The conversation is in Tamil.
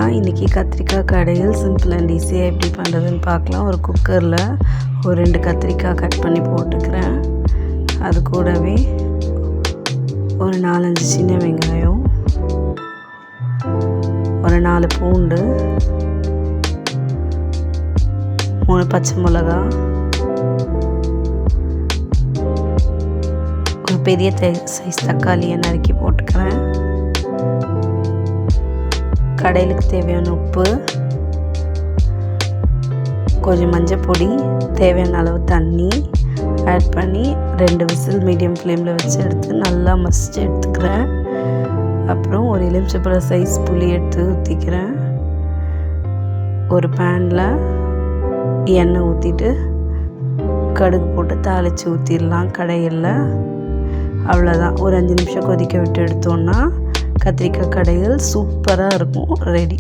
பார்க்கலாம். இன்றைக்கி கத்திரிக்காய் கடையில் சிம்பிள் அண்ட் ஈஸியாக எப்படி பண்ணுறதுன்னு பார்க்கலாம். ஒரு குக்கரில் ஒரு 2 கத்திரிக்காய் கட் பண்ணி போட்டுக்கிறேன். அது கூடவே ஒரு 4-5 சின்ன வெங்காயம், ஒரு 4 பூண்டு, 3 பச்சை மிளகா, ஒரு பெரிய சைஸ் தக்காளியை நறுக்கி போட்டுக்கிறேன். கடையிலுக்கு தேவையான உப்பு, கொஞ்சம் மஞ்சள் பொடி, தேவையான அளவு தண்ணி ஆட் பண்ணி 2 விசில் மீடியம் ஃப்ளேமில் வச்சு எடுத்து நல்லா மசிச்சு எடுத்துக்கிறேன். அப்புறம் ஒரு எலுமிச்சைப்பழம் சைஸ் புளி எடுத்து ஊற்றிக்கிறேன். ஒரு பேனில் எண்ணெய் ஊற்றிட்டு கடுகு போட்டு தாளித்து ஊற்றிடலாம் கடையில். அவ்வளோதான். ஒரு 5 நிமிஷம் கொதிக்க விட்டு எடுத்தோன்னா கத்திரிக்காய் கடையில் சூப்பராக இருக்கும், ரெடி.